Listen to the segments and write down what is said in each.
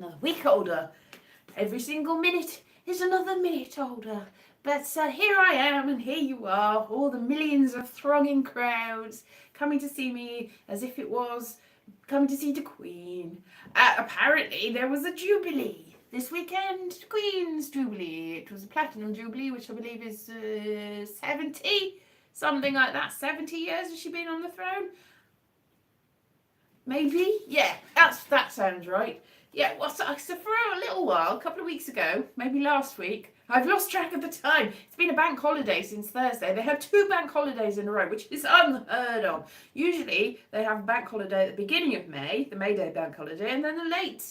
another week older. Every single minute is another minute older. But here I am, and here you are, all the millions of thronging crowds coming to see me as if it was coming to see the Queen. Apparently, there was a jubilee this weekend, Queen's Jubilee. It was a platinum jubilee, which I believe is 70, something like that. 70 years has she been on the throne? Maybe? Yeah, that sounds right. Yeah, well, so for a little while, a couple of weeks ago, maybe last week, I've lost track of the time. It's been a bank holiday since Thursday. They had 2 bank holidays in a row, which is unheard of. Usually, they have a bank holiday at the beginning of May, the May Day bank holiday, and then a late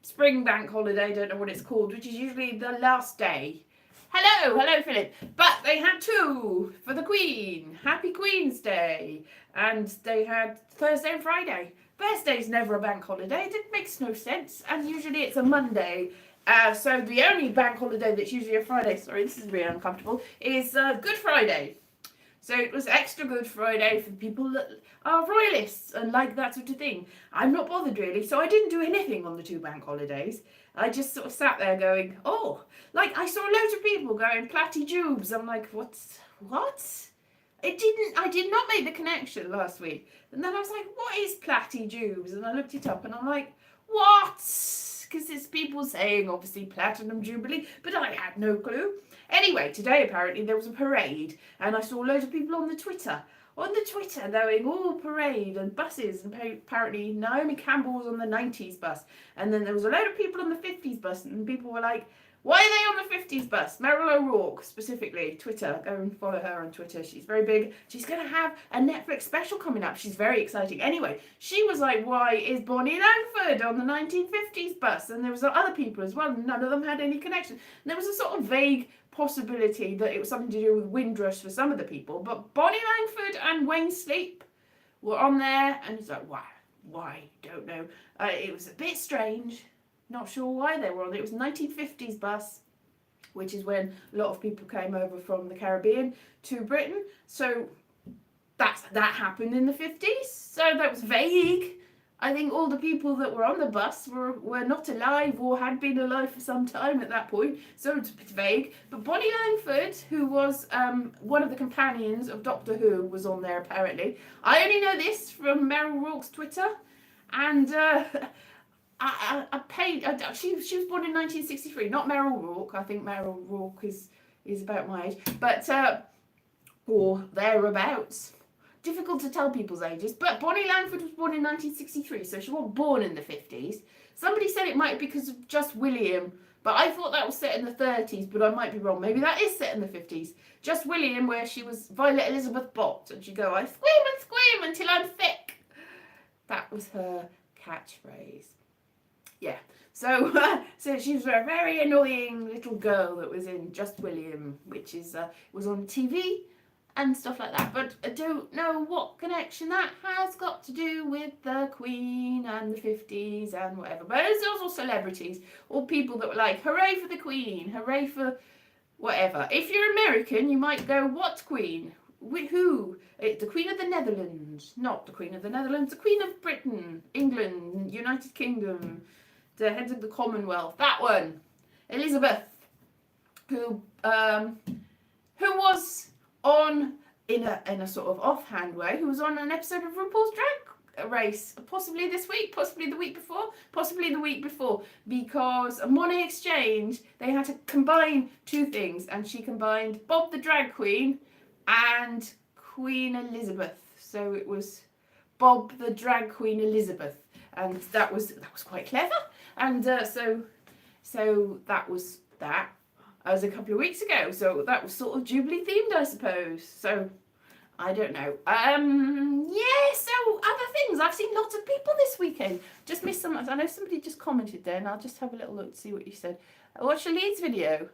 spring bank holiday, don't know what it's called, which is usually the last day. Hello, Philip. But they had 2 for the Queen. Happy Queen's Day. And they had Thursday and Friday. Thursday's never a bank holiday. It makes no sense. And usually it's a Monday. So the only bank holiday that's usually a Friday, sorry, this is really uncomfortable, is Good Friday. So it was extra Good Friday for people that are royalists and like that sort of thing. I'm not bothered really, so I didn't do anything on the 2 bank holidays. I just sort of sat there going, oh, like I saw loads of people going Platty Jubes. I'm like, what? I did not make the connection last week. And then I was like, what is Platty Jubes? And I looked it up and I'm like, what? Because it's people saying obviously Platinum Jubilee, but I had no clue. Anyway, today apparently there was a parade and I saw loads of people on the Twitter going, oh, parade and buses, and apparently Naomi Campbell was on the 90s bus, and then there was a load of people on the 50s bus, and people were like, why are they on the 50s bus? Meryl O'Rourke, specifically, Twitter, go and follow her on Twitter, she's very big. She's going to have a Netflix special coming up, she's very exciting. Anyway, she was like, why is Bonnie Langford on the 1950s bus? And there was other people as well, and none of them had any connection. And there was a sort of vague possibility that it was something to do with Windrush for some of the people, but Bonnie Langford and Wayne Sleep were on there, and it's like, why? Don't know. It was a bit strange. Not sure why they were on it. It was 1950s bus, which is when a lot of people came over from the Caribbean to Britain. So that happened in the 50s. So that was vague. I think all the people that were on the bus were not alive or had been alive for some time at that point. So it's a bit vague. But Bonnie Langford, who was one of the companions of Doctor Who, was on there apparently. I only know this from Meryl O'Rourke's Twitter. And she was born in 1963, not Meryl O'Rourke. I think Meryl O'Rourke is about my age, but or thereabouts. Difficult to tell people's ages, but Bonnie Langford was born in 1963, so she wasn't born in the 50s. Somebody said it might be because of Just William, but I thought that was set in the 30s, but I might be wrong. Maybe that is set in the 50s. Just William, where she was Violet Elizabeth Bott, and she'd go, I scream until I'm thick. That was her catchphrase. Yeah, so she was a very annoying little girl that was in Just William, which was on TV and stuff like that. But I don't know what connection that has got to do with the Queen and the 50s and whatever. But there's also celebrities or people that were like, hooray for the Queen, hooray for whatever. If you're American, you might go, what Queen? Who? The Queen of the Netherlands. Not the Queen of the Netherlands, the Queen of Britain, England, United Kingdom, the head of the Commonwealth, that one, Elizabeth, who was on, in a sort of offhand way, who was on an episode of RuPaul's Drag Race, possibly this week, possibly the week before, because Monet Exchange, they had to combine 2 things, and she combined Bob the Drag Queen and Queen Elizabeth, so it was Bob the Drag Queen Elizabeth, and that was quite clever. And so that was that. As a couple of weeks ago, so that was sort of Jubilee themed, I suppose. So I don't know. So other things. I've seen lots of people this weekend. Just missed some. I know somebody just commented there, and I'll just have a little look to see what you said. I watched a Leeds video.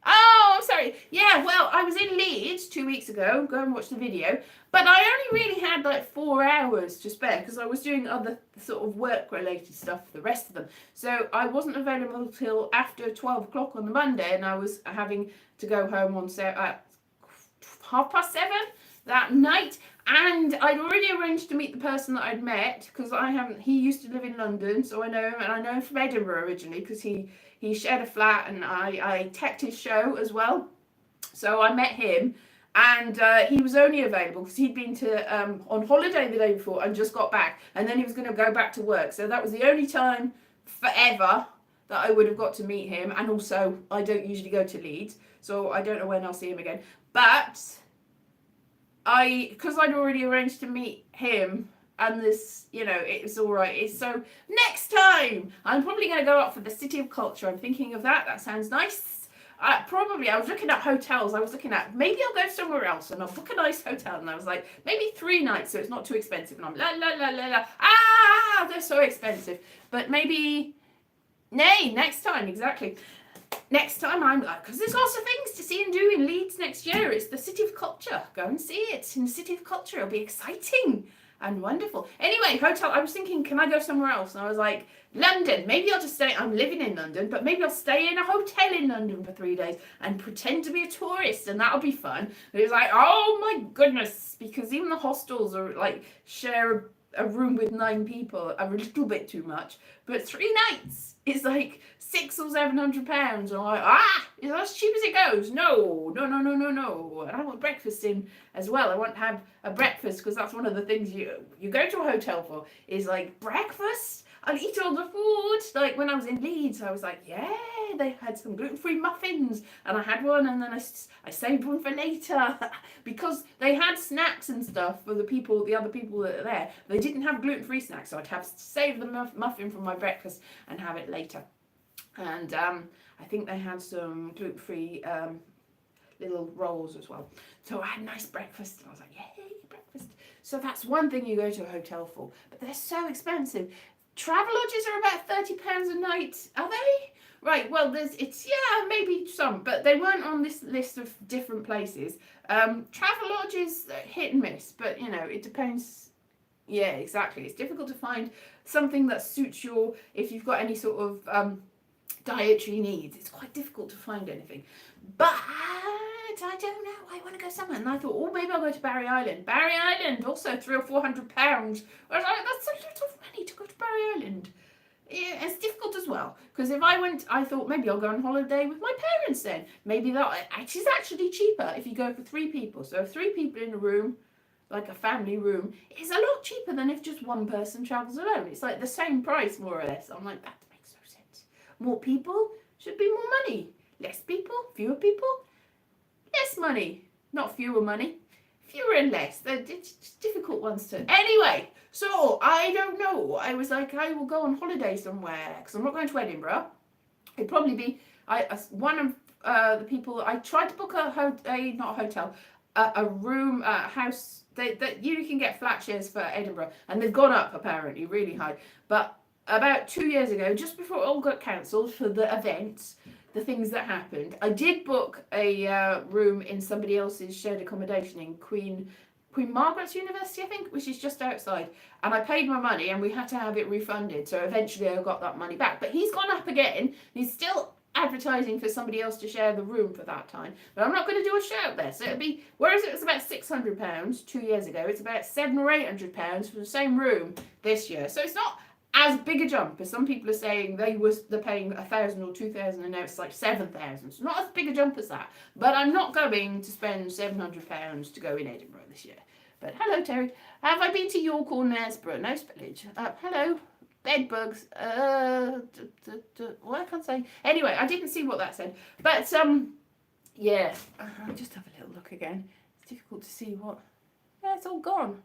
Oh, I'm sorry. Yeah, well, I was in Leeds 2 weeks ago. Go and watch the video. But I only really had like 4 hours to spare because I was doing other sort of work-related stuff for the rest of them. So I wasn't available till after 12 o'clock on the Monday, and I was having to go home at 7:30 that night. And I'd already arranged to meet the person that I'd met, because he used to live in London, so I know him, and I know him from Edinburgh originally, because he shared a flat, and I teched his show as well. So I met him, and he was only available because he'd been on holiday the day before and just got back, and then he was going to go back to work. So that was the only time forever that I would have got to meet him. And also, I don't usually go to Leeds, so I don't know when I'll see him again. But because I'd already arranged to meet him, and this, it was all right. So next time, I'm probably going to go up for the City of Culture. I'm thinking of that. That sounds nice. Probably, I was looking at hotels. I was looking at, maybe I'll go somewhere else and I'll book a nice hotel. And I was like, maybe 3 nights so it's not too expensive. And I'm la. They're so expensive. But maybe, next time, exactly. Next time I'm because there's lots of things to see and do in Leeds next year. It's the City of Culture. Go and see it in the City of Culture. It'll be exciting and wonderful. Anyway, hotel. I was thinking, can I go somewhere else? And I was like, London. Maybe I'll just stay. I'm living in London, but maybe I'll stay in a hotel in London for 3 days and pretend to be a tourist, and that'll be fun. And it was like, oh my goodness, because even the hostels are like share a room with 9 people are a little bit too much, but 3 nights is like £600 or £700. And I'm like, is that as cheap as it goes? No. And I want breakfast in as well. I want to have a breakfast, because that's one of the things you go to a hotel for, is like breakfast. I'll eat all the food. Like when I was in Leeds, I was like, yeah, they had some gluten-free muffins, and I had one, and then I saved one for later because they had snacks and stuff for the other people that are there. They didn't have gluten-free snacks, so I'd have to save the muffin from my breakfast and have it later. And I think they had some gluten-free little rolls as well. So I had a nice breakfast, and I was like, yay, breakfast. So that's one thing you go to a hotel for, but they're so expensive. Travel lodges are about £30 a night, are they? Right, well, maybe some, but they weren't on this list of different places. Travel lodges, hit and miss, but, it depends. Yeah, exactly. It's difficult to find something that suits if you've got any sort of dietary needs. It's quite difficult to find anything. But I don't know. I want to go somewhere. And I thought, maybe I'll go to Barry Island. Barry Island, also £300 or £400. I was like, that's a lot of money to go to Barry Island. Yeah, it's difficult as well. Because if I thought maybe I'll go on holiday with my parents then. Maybe it is actually cheaper if you go for 3 people. So 3 people in a room, like a family room, is a lot cheaper than if just one person travels alone. It's like the same price, more or less. I'm like, that makes no sense. More people should be more money. Less people, fewer people, less money. Not fewer money, fewer and less. It's difficult ones to. Anyway, so I don't know. I was like, I will go on holiday somewhere, because I'm not going to Edinburgh. It'd probably be one of the people. I tried to book not a hotel, a room, a house. That you can get flat shares for Edinburgh, and they've gone up apparently really high. But about 2 years ago, just before it all got cancelled for the events, the things that happened, I did book a room in somebody else's shared accommodation in Queen Margaret's University, I think, which is just outside. And I paid my money, and we had to have it refunded. So eventually I got that money back. But he's gone up again. He's still advertising for somebody else to share the room for that time. But I'm not going to do a shout there. So it'll be, whereas it was about £600 2 years ago, it's about £700 or £800 for the same room this year. So it's not as big a jump as some people are saying. They're paying 1,000 or 2,000, and now it's like 7,000. It's not as big a jump as that. But I'm not going to spend £700 to go in Edinburgh this year. But hello, Terry. Have I been to York or Knaresborough? No spillage. Hello. Bed bugs. What I can't say. Anyway, I didn't see what that said. But yeah. I'll just have a little look again. It's difficult to see what. Yeah, it's all gone.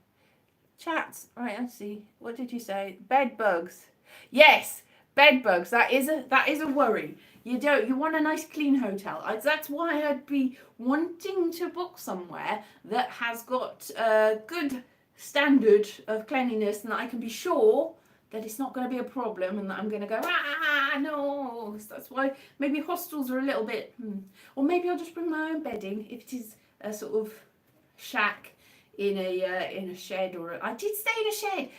Chats. Right, let's see. What did you say? Bed bugs. Yes, bed bugs. That is a worry. You want a nice clean hotel. That's why I'd be wanting to book somewhere that has got a good standard of cleanliness, and that I can be sure that it's not going to be a problem, and that I'm going to go, no. So that's why maybe hostels are a little bit, or maybe I'll just bring my own bedding if it is a sort of shack in a shed. Or I did stay in a shed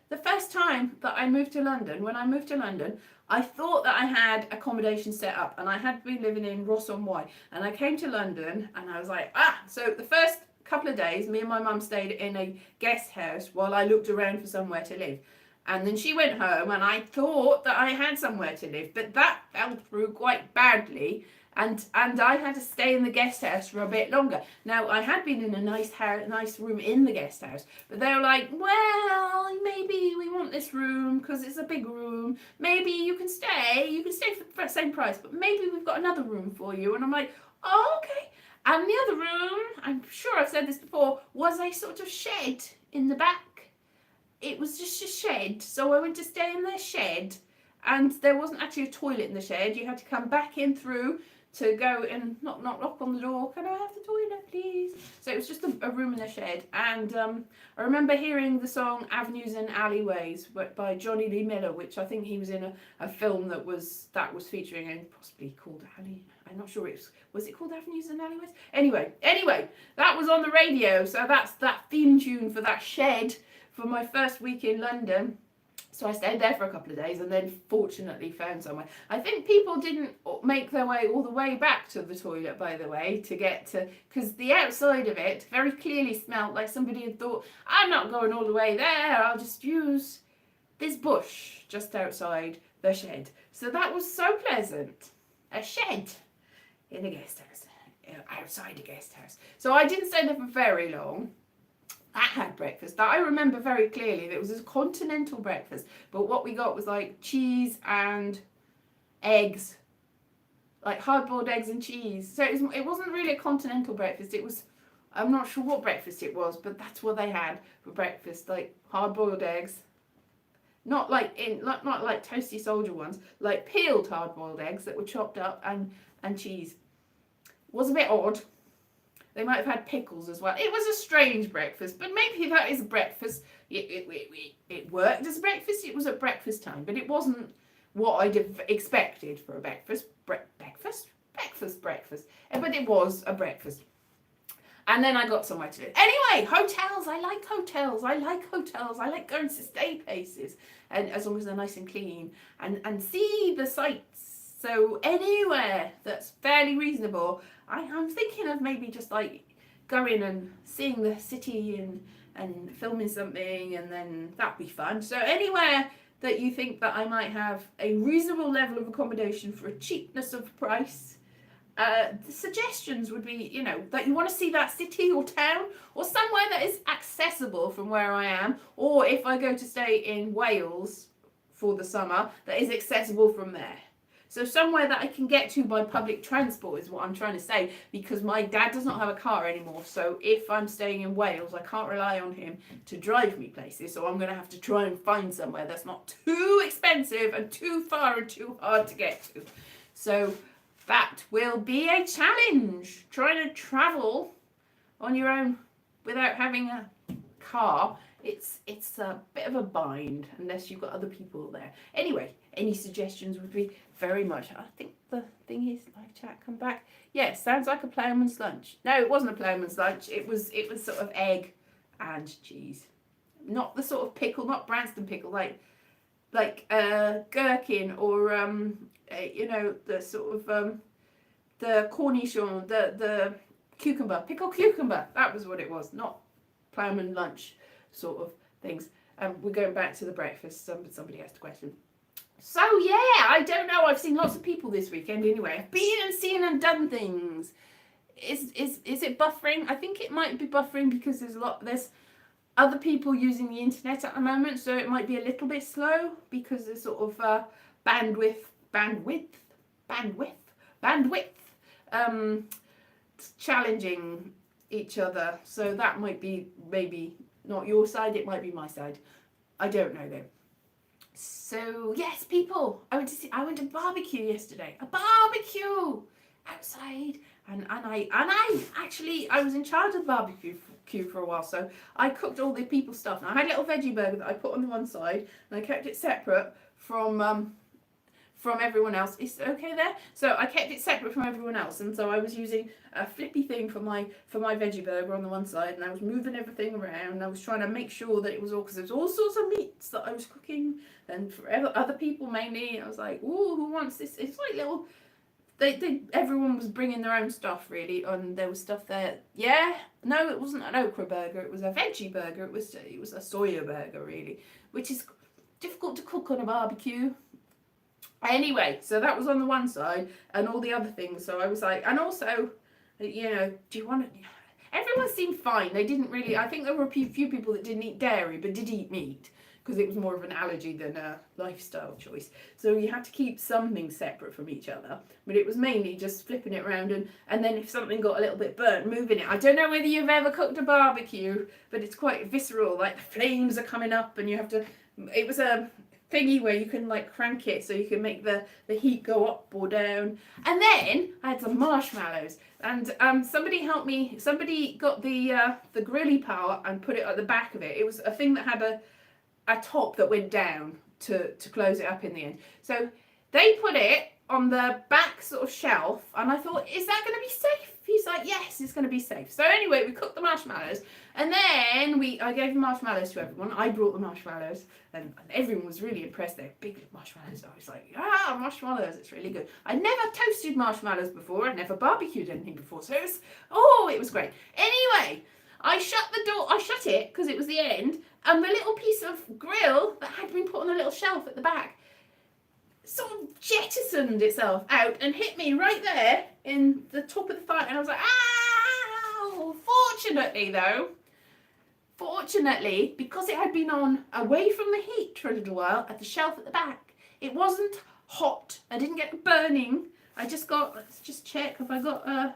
the first time that I moved to London. When I moved to London, I thought that I had accommodation set up, and I had been living in Ross-on-Wye, and I came to London and I was like, so the first couple of days, me and my mum stayed in a guest house while I looked around for somewhere to live. And then she went home, and I thought that I had somewhere to live, but that fell through quite badly, and I had to stay in the guest house for a bit longer. Now, I had been in a nice room in the guest house, but they were like, well, maybe we want this room because it's a big room. Maybe you can stay for the same price, but maybe we've got another room for you. And I'm like, oh, okay. And the other room, I'm sure I've said this before, was a sort of shed in the back. It was just a shed, so I went to stay in their shed, and there wasn't actually a toilet in the shed. You had to come back in through to go and knock on the door. Can I have the toilet, please? So it was just a room in the shed. And I remember hearing the song Avenues and Alleyways by Johnny Lee Miller, which I think he was in a film that was featuring, and possibly called I'm not sure was it called Avenues and Alleyways? Anyway, that was on the radio. So that's that theme tune for that shed for my first week in London. So I stayed there for a couple of days and then fortunately found somewhere. I think people didn't make their way all the way back to the toilet, by the way, to get to, because the outside of it very clearly smelled like somebody had thought, I'm not going all the way there, I'll just use this bush just outside the shed. So that was so pleasant. A shed in a guest house, outside a guest house. So I didn't stay there for very long. I had breakfast. That I remember very clearly. It was a continental breakfast, but what we got was like cheese and eggs, like hard-boiled eggs and cheese. So it wasn't really a continental breakfast. It was, I'm not sure what breakfast it was, but that's what they had for breakfast, like hard-boiled eggs. Not like toasty soldier ones, like peeled hard-boiled eggs that were chopped up and cheese. It was a bit odd. They might have had pickles as well. It was a strange breakfast, but maybe that is a breakfast. It worked as a breakfast. It was at breakfast time, but it wasn't what I'd have expected for a breakfast. Breakfast. But it was a breakfast. And then I got somewhere to live. Anyway, hotels. I like hotels. I like going to stay places, and as long as they're nice and clean and see the sights. So anywhere that's fairly reasonable. I'm thinking of maybe just like going and seeing the city and filming something, and then that'd be fun. So anywhere that you think that I might have a reasonable level of accommodation for a cheapness of price, the suggestions would be, that you want to see that city or town or somewhere that is accessible from where I am, or if I go to stay in Wales for the summer, that is accessible from there. So somewhere that I can get to by public transport is what I'm trying to say, because my dad does not have a car anymore. So if I'm staying in Wales, I can't rely on him to drive me places. So I'm going to have to try and find somewhere that's not too expensive and too far and too hard to get to. So that will be a challenge, trying to travel on your own without having a car. It's a bit of a bind unless you've got other people there. Anyway, any suggestions would be very much. I think the thing is, live chat, come back. Yes, sounds like a ploughman's lunch. No, it wasn't a ploughman's lunch. It was sort of egg and cheese. Not the sort of pickle, not Branston pickle, like gherkin or the sort of the cornichon, the cucumber, pickled cucumber. That was what it was, not ploughman lunch sort of things. We're going back to the breakfast. Somebody asked a question. So yeah, I don't know. I've seen lots of people this weekend anyway. I've been and seen and done things. Is it buffering? I think it might be buffering because there's other people using the internet at the moment, so it might be a little bit slow because there's sort of bandwidth challenging each other. So that might be maybe not your side, it might be my side. I don't know though. So yes, people, I went to barbecue yesterday. A barbecue outside, and I was in charge of barbecue for a while, so I cooked all the people's stuff. And I had a little veggie burger that I put on the one side, and I kept it separate from everyone else. Is it okay there? So I kept it separate from everyone else, and so I was using a flippy thing for my veggie burger on the one side, and I was moving everything around, and I was trying to make sure that it was all, because there's all sorts of meats that I was cooking, and for other people mainly. I was like, ooh, who wants this? It's like little everyone was bringing their own stuff really, and there was stuff there. Yeah, no, it wasn't an okra burger. It was a veggie burger. It was a soya burger really, which is difficult to cook on a barbecue. Anyway, so that was on the one side, and all the other things. So I was like, and also, you know, do you want to? Everyone seemed fine. They didn't really. I think there were a few people that didn't eat dairy but did eat meat, because it was more of an allergy than a lifestyle choice. So you had to keep something separate from each other. But it was mainly just flipping it around, and then if something got a little bit burnt, moving it. I don't know whether you've ever cooked a barbecue, but it's quite visceral. Like the flames are coming up and you have to... It was a thingy where you can like crank it so you can make the heat go up or down. And then I had some marshmallows. And somebody helped me. Somebody got the grilly part and put it at the back of it. It was a thing that had a top that went down to close it up in the end. So they put it on the back sort of shelf, and I thought, is that going to be safe? He's like, yes, it's going to be safe. So anyway, we cooked the marshmallows, and then I gave the marshmallows to everyone. I brought the marshmallows, and everyone was really impressed. They're big marshmallows. I was like, marshmallows, it's really good. I'd never toasted marshmallows before. I'd never barbecued anything before, so it was great. Anyway, I shut the door. I shut it because it was the end, and the little piece of grill that had been put on a little shelf at the back sort of jettisoned itself out and hit me right there in the top of the fire, and I was like, ow! Fortunately, because it had been on away from the heat for a little while at the shelf at the back, it wasn't hot. I didn't get burning. I just got, let's just check if I got a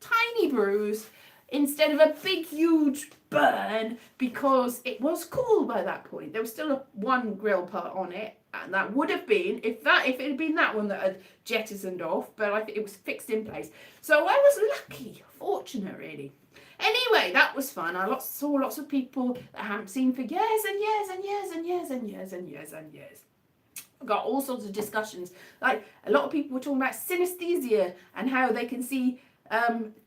tiny bruise instead of a big huge burn, because it was cool by that point. There was still one grill part on it, and that would have been if it had been that one that had jettisoned off, but I think it was fixed in place. So I was lucky, fortunate really. Anyway, that was fun. I saw lots of people that I haven't seen for years and years and years and years and years and years and years. I got all sorts of discussions. Like a lot of people were talking about synesthesia and how they can see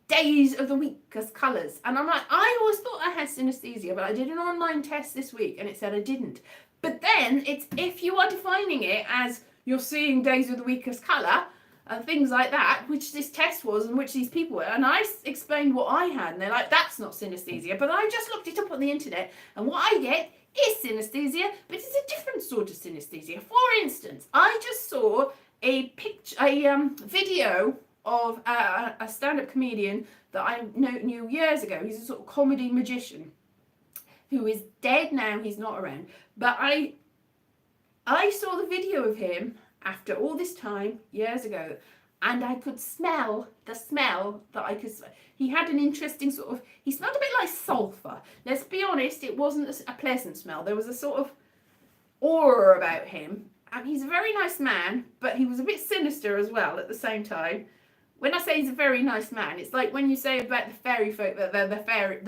days of the week as colours. And I'm like, I always thought I had synesthesia, but I did an online test this week and it said I didn't. But then it's if you are defining it as you're seeing days of the week as colour and things like that, which this test was and which these people were, and I explained what I had, and they're like, that's not synesthesia. But I just looked it up on the internet, and what I get is synesthesia, but it's a different sort of synesthesia. For instance, I just saw a video of a stand-up comedian that I knew years ago. He's a sort of comedy magician who is dead now. He's not around. But I saw the video of him after all this time, years ago, and I could smell the smell that I could smell. He had an interesting sort of, he smelled a bit like sulphur. Let's be honest, it wasn't a pleasant smell. There was a sort of aura about him. And he's a very nice man, but he was a bit sinister as well at the same time. When I say he's a very nice man, it's like when you say about the fairy folk that they're the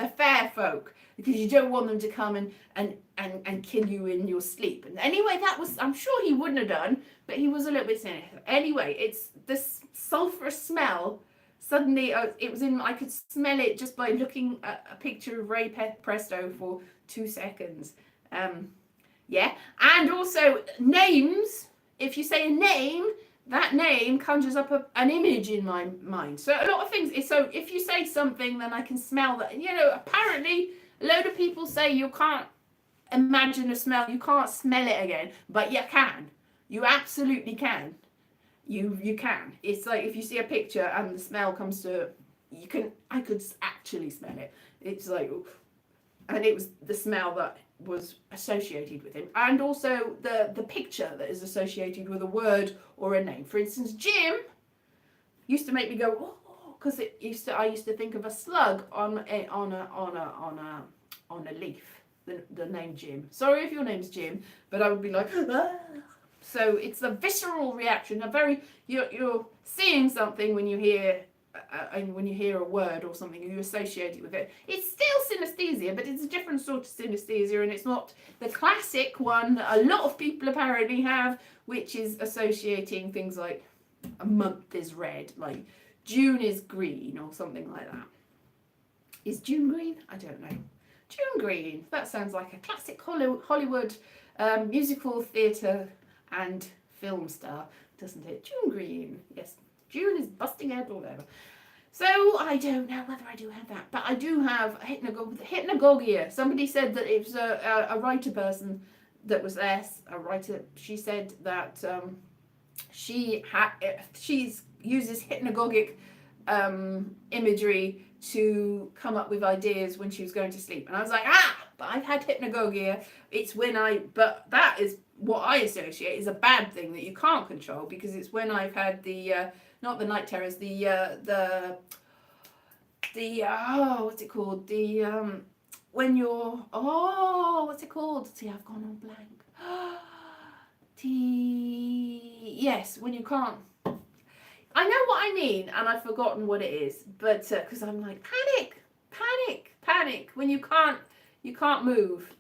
fair folk, because you don't want them to come and kill you in your sleep. And anyway, that was, I'm sure he wouldn't have done, but he was a little bit sinister. Anyway, it's this sulphurous smell. Suddenly, it was in. I could smell it just by looking at a picture of Ray Presto for 2 seconds. Yeah, and also names. If you say a name, that name conjures up an image in my mind. So a lot of things. So if you say something, then I can smell that. You know, apparently a load of people say you can't imagine a smell. You can't smell it again, but you can. You absolutely can. You can. It's like if you see a picture and the smell comes to, you can. I could actually smell it. It's like, and it was the smell that was associated with him, and also the picture that is associated with a word or a name. For instance, Jim used to make me go, oh, because I used to think of a slug on a leaf. The name Jim. Sorry if your name's Jim, but I would be like, ah. So it's a visceral reaction. You're seeing something when you hear. And when you hear a word or something, you associate it with it. It's still synesthesia, but it's a different sort of synesthesia, and it's not the classic one that a lot of people apparently have, which is associating things like a month is red, like June is green, or something like that. Is June green? I don't know. June green. That sounds like a classic Hollywood musical theatre and film star, doesn't it? June green. Yes. June is busting out or whatever. So I don't know whether I do have that, but I do have hypnagogia. Somebody said that it was a writer person that was there. A writer. She said that she uses hypnagogic imagery to come up with ideas when she was going to sleep. And I was like, but I've had hypnagogia. It's when but that is what I associate is a bad thing that you can't control, because it's when I've had not the night terrors, what's it called? When you're, what's it called? See, I've gone on blank. Yes, when you can't. I know what I mean, and I've forgotten what it is, but because I'm like panic when you can't move.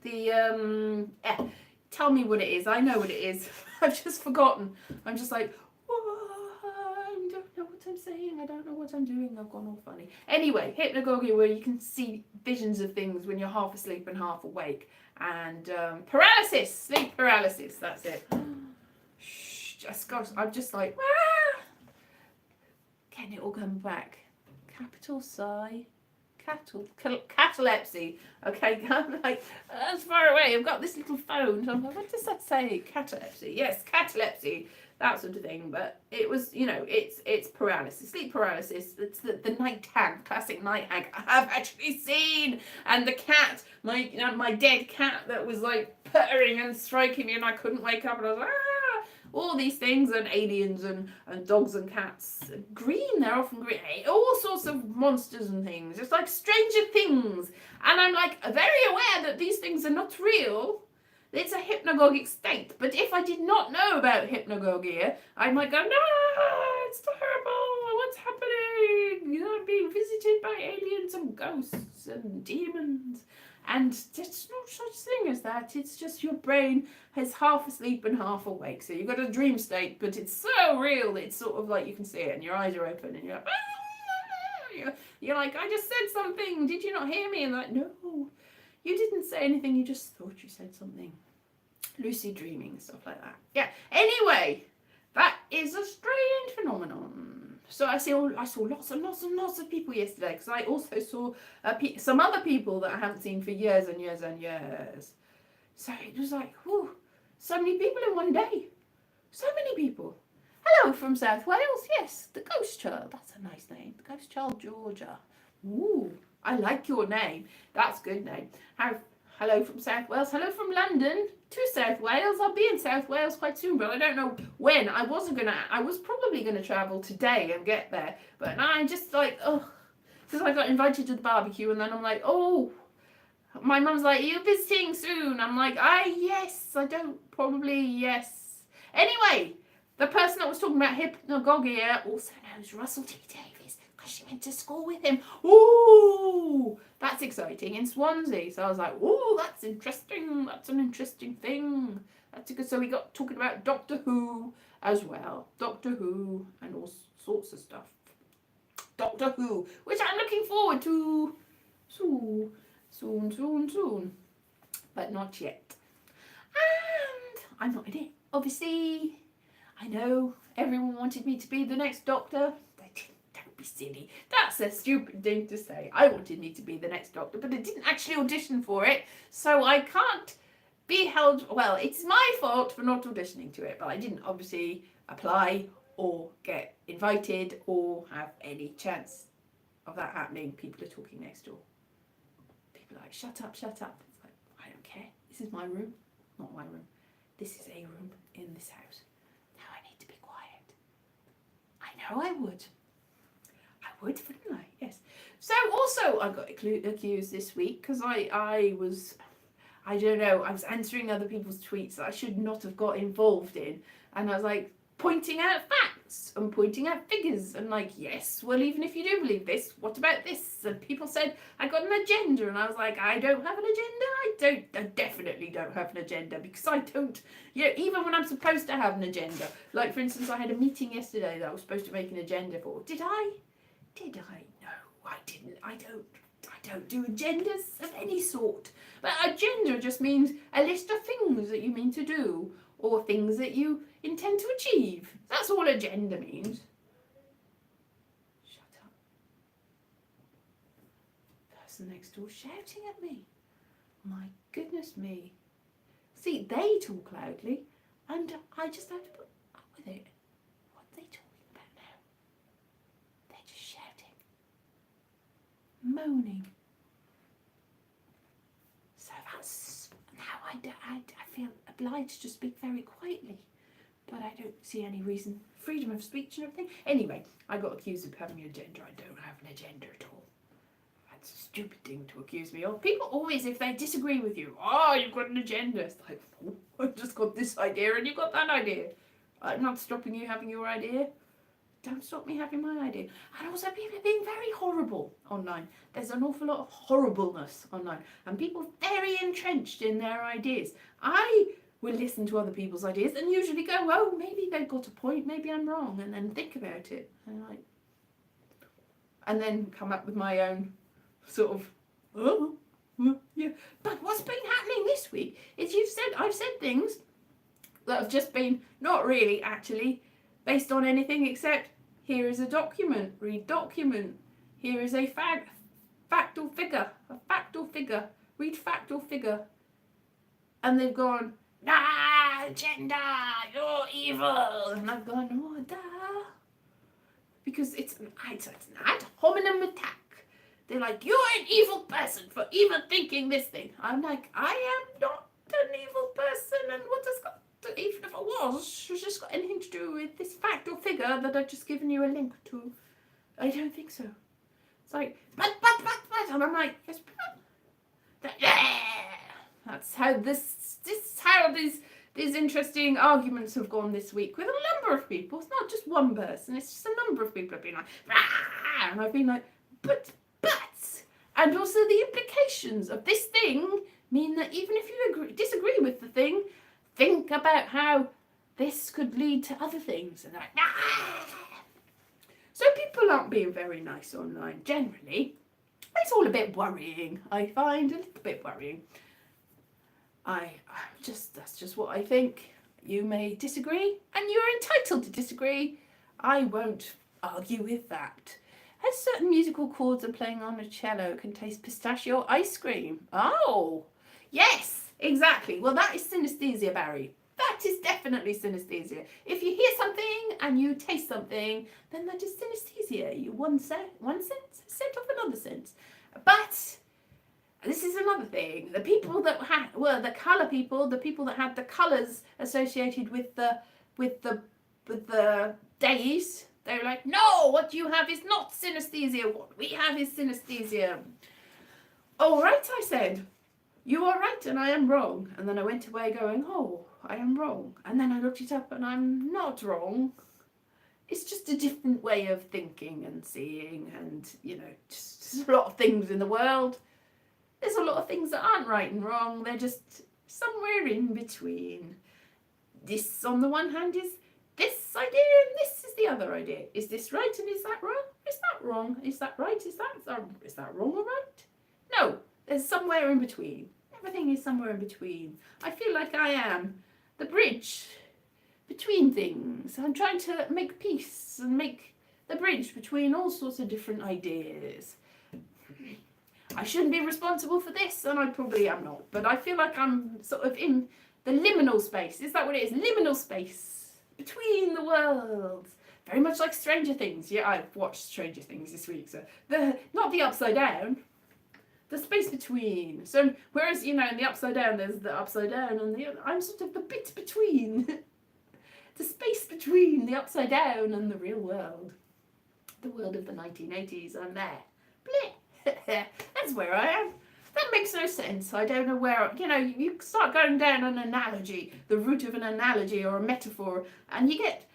Tell me what it is. I know what it is. I've just forgotten. I'm just like, I don't know what I'm saying. I don't know what I'm doing. I've gone all funny. Anyway, hypnagogia, where you can see visions of things when you're half asleep and half awake, and paralysis, sleep paralysis. That's it. I'm just like, getting it all come back. Capital Psi. Catalepsy. Okay, I'm like, that's far away. I've got this little phone. So I'm like, what does that say? Catalepsy. Yes, catalepsy. That sort of thing. But it was, it's paralysis, sleep paralysis. It's the night hag, classic night hag I've actually seen. And the cat, my dead cat that was like purring and striking me, and I couldn't wake up, and I was like, all these things, and aliens and dogs and cats. Green, they're often green. All sorts of monsters and things. Just like Stranger Things. And I'm like very aware that these things are not real. It's a hypnagogic state. But if I did not know about hypnagogia, I might go, no, it's terrible. What's happening? I'm being visited by aliens and ghosts and demons. And there's no such thing as that. It's just your brain is half asleep and half awake. So you've got a dream state, but it's so real that it's sort of like you can see it and your eyes are open and you're like, you're like, I just said something. Did you not hear me? And like, no, you didn't say anything. You just thought you said something. Lucid dreaming and stuff like that. Yeah. Anyway, that is a strange phenomenon. So I saw lots and lots of people yesterday, because I also saw some other people that I haven't seen for years and years and years. So it was like, whew, so many people in one day. So many people. Hello from South Wales. Yes, the Ghost Child. That's a nice name. The Ghost Child, Georgia. Ooh, I like your name. That's a good name. Hello from South Wales. Hello from London to South Wales. I'll be in South Wales quite soon, but I don't know when. I was probably gonna travel today and get there, but now I'm just like, because I got invited to the barbecue, and then I'm like, my mum's like, are you visiting soon? I'm like, yes, I don't, probably, yes. Anyway, the person that was talking about hypnagogia also knows Russell T. Davies, because she went to school with him. Ooh, that's exciting, in Swansea. So I was like, ooh, that's interesting. That's an interesting thing. That's good. So we got talking about Doctor Who as well. Doctor Who and all sorts of stuff. Doctor Who, which I'm looking forward to soon. But not yet. And I'm not in it. Obviously, I know everyone wanted me to be the next Doctor. Don't be silly. That's a stupid thing to say. I wanted me to be the next Doctor, but I didn't actually audition for it, so I can't be held. Well, it's my fault for not auditioning to it, but I didn't obviously apply or get invited or have any chance of that happening. People are talking next door. People are like, shut up. It's like, I don't care. This is my room. Not my room. This is a room in this house. Now I need to be quiet. I know I would. Wouldn't I? Yes. So also I got accused this week because I was answering other people's tweets that I should not have got involved in, and I was like pointing out facts and pointing out figures and like, yes, well, even if you do believe this, what about this? And people said I got an agenda, and I was like, I don't have an agenda. I definitely don't have an agenda, because I don't, even when I'm supposed to have an agenda. Like, for instance, I had a meeting yesterday that I was supposed to make an agenda for. Did I? No, I didn't. I don't do agendas of any sort. But agenda just means a list of things that you mean to do, or things that you intend to achieve. That's all agenda means. person next door shouting at me. My goodness me. See, they talk loudly, and I just have to put up with it. What are they talking about now? They're just shouting, moaning. So that's now I feel obliged to speak very quietly, but I don't see any reason. Freedom of speech and everything. Anyway, I got accused of having an agenda. I don't have an agenda at all. That's a stupid thing to accuse me of. People always, if they disagree with you, oh, you've got an agenda. It's like, oh, I've just got this idea and you've got that idea. I'm not stopping you having your idea. Don't stop me having my idea. And also people are being very horrible online. There's an awful lot of horribleness online. And people very entrenched in their ideas. I will listen to other people's ideas and usually go, oh, maybe they've got a point, maybe I'm wrong, and then think about it. And then come up with my own sort of, oh, yeah. But what's been happening this week is I've said things that have just been not really actually based on anything except here is a document, read document. Here is a factual figure, read factual figure. And they've gone, nah, agenda, you're evil. And I've gone, oh, duh. Because it's an ad hominem attack. They're like, you're an evil person for even thinking this thing. I'm like, I am not an evil person. And what has got to, even if I was, it's just got anything to do with this fact or figure that I've just given you a link to? I don't think so. It's like, but. And I'm like, yes, but. Yeah. That's how this is how these interesting arguments have gone this week with a number of people. It's not just one person, it's just a number of people have been like, rah! And I've been like, but, and also the implications of this thing mean that even if you disagree with the thing, think about how this could lead to other things. And like, ah! So people aren't being very nice online generally. It's all a bit worrying, I find, a little bit worrying. That's just what I think. You may disagree, and you're entitled to disagree. I won't argue with that. As certain musical chords are playing on a cello can taste pistachio ice cream. Oh, yes, exactly. Well, that is synesthesia, Barry. That is definitely synesthesia. If you hear something and you taste something, then that is synesthesia. You one sense set off another sense. But this is another thing. The people that were the colour people, the people that had the colours associated with the days, they were like, no, what you have is not synesthesia. What we have is synesthesia. All right, I said. You are right and I am wrong. And then I went away going, oh, I am wrong. And then I looked it up and I'm not wrong. It's just a different way of thinking and seeing and, just there's a lot of things in the world. There's a lot of things that aren't right and wrong. They're just somewhere in between. This, on the one hand, is this idea and this is the other idea. Is this right and is that wrong? Is that wrong? Is that right? Is that wrong or right? No, there's somewhere in between. Everything is somewhere in between. I feel like I am the bridge between things. I'm trying to make peace and make the bridge between all sorts of different ideas. I shouldn't be responsible for this, and I probably am not. But I feel like I'm sort of in the liminal space. Is that what it is? Liminal space between the worlds. Very much like Stranger Things. Yeah, I've watched Stranger Things this week. So not the upside down, the space between. So whereas in the upside down there's the upside down, and I'm sort of the bit between, the space between the upside down and the real world, the world of the 1980s. I'm there. Blech. That's where I am. That makes no sense. I don't know where, you start going down an analogy, the root of an analogy or a metaphor, and you get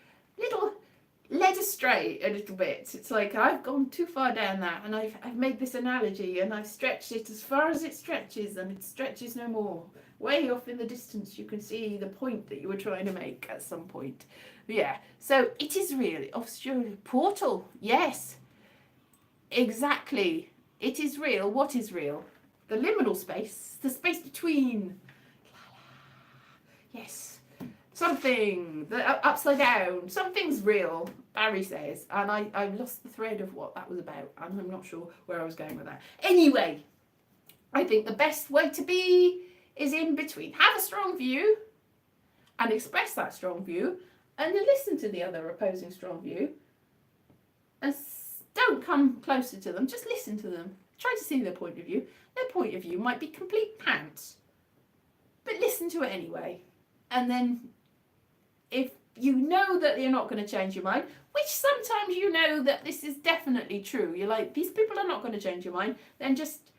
led astray a little bit. It's like I've gone too far down that, and I've made this analogy and I've stretched it as far as it stretches, and it stretches no more. Way off in the distance you can see the point that you were trying to make at some point. Yeah, so it is really portal. Yes, exactly. It is real. What is real? The liminal space, the space between. Yes. Something, the upside down, something's real, Barry says. And I lost the thread of what that was about, and I'm not sure where I was going with that. Anyway, I think the best way to be is in between. Have a strong view and express that strong view, and then listen to the other opposing strong view, and don't come closer to them, just listen to them. Try to see their point of view. Their point of view might be complete pants, but listen to it anyway. And then if you know that you're not going to change your mind, which sometimes you know that this is definitely true, you're like, these people are not going to change your mind, then just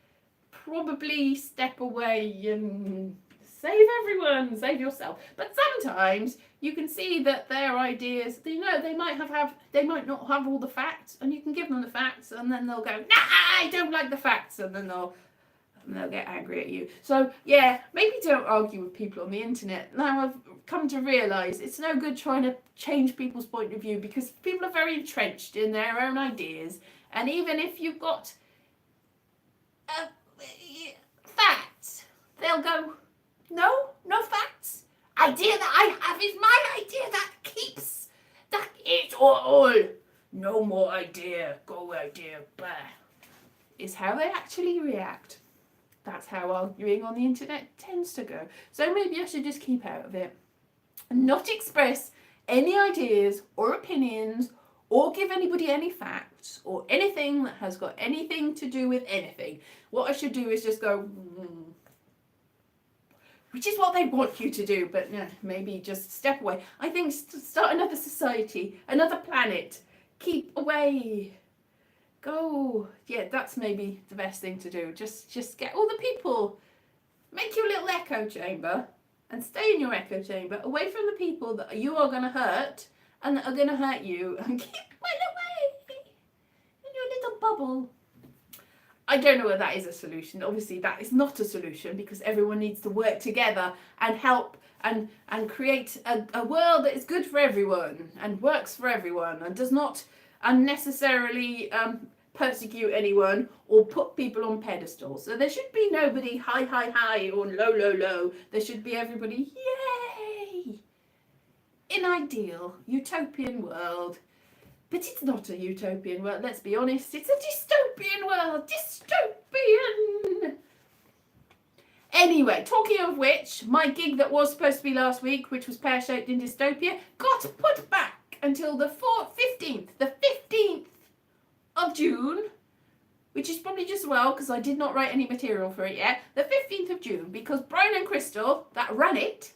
probably step away and save everyone, save yourself. But sometimes you can see that their ideas, you know, they might not have all the facts, and you can give them the facts, and then they'll go, nah, I don't like the facts, and then they'll get angry at you. So yeah, maybe don't argue with people on the internet. Now I've come to realise it's no good trying to change people's point of view, because people are very entrenched in their own ideas, and even if you've got facts, they'll go, no facts. Idea that I have is my idea, that is all. No more idea, go idea, blah. Is how they actually react. That's how arguing on the internet tends to go. So maybe I should just keep out of it and not express any ideas or opinions or give anybody any facts or anything that has got anything to do with anything. What I should do is just go, which is what they want you to do, but maybe just step away. I think start another society, another planet, keep away. Go. Yeah, that's maybe the best thing to do. Just get all the people, make your little echo chamber and stay in your echo chamber away from the people that you are going to hurt and that are going to hurt you, and keep well away in your little bubble. I don't know whether that is a solution. Obviously that is not a solution, because everyone needs to work together and help and create a world that is good for everyone and works for everyone and does not unnecessarily persecute anyone or put people on pedestals. So there should be nobody high or low. There should be everybody yay in ideal utopian world. But it's not a utopian world, let's be honest. It's a dystopian world. Dystopian. Anyway, talking of which, my gig that was supposed to be last week, which was Pear-Shaped in Dystopia, got put back until the 15th of June, which is probably just well because I did not write any material for it yet. The 15th of June, because Brian and Crystal, that ran it,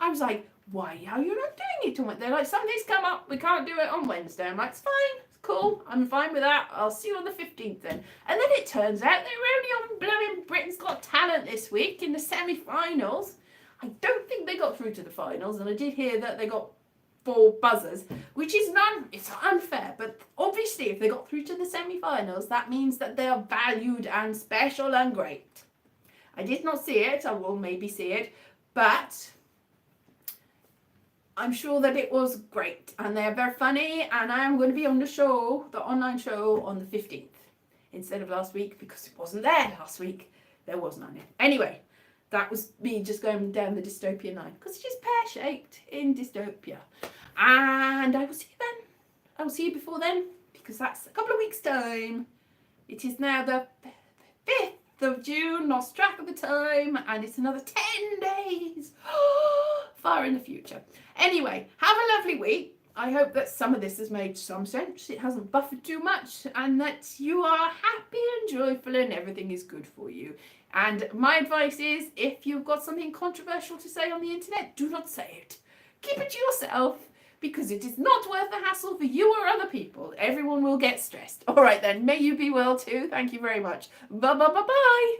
I was like, why are you not doing it on Wednesday? They're like, something's come up, we can't do it on Wednesday. I'm like, it's fine, it's cool, I'm fine with that. I'll see you on the 15th then. And then it turns out they were only on blooming Britain's Got Talent this week in the semi-finals. I don't think they got through to the finals, and I did hear that they got 4 buzzers, which is it's unfair, but obviously if they got through to the semi-finals, that means that they are valued and special and great. I did not see it, I will maybe see it, but I'm sure that it was great, and they're very funny, and I am going to be on the show, the online show, on the 15th instead of last week, because it wasn't there last week. There was none. Anyway, that was me just going down the dystopian line, because it's just pear-shaped in dystopia. And I will see you then. I will see you before then, because that's a couple of weeks' time. It is now the 5th of June, lost track of the time, and it's another 10 days. Far in the future. Anyway, have a lovely week. I hope that some of this has made some sense. It hasn't buffered too much, and that you are happy and joyful and everything is good for you. And my advice is, if you've got something controversial to say on the internet, do not say it. Keep it to yourself, because it is not worth the hassle for you or other people. Everyone will get stressed. All right then, may you be well too. Thank you very much. Bye.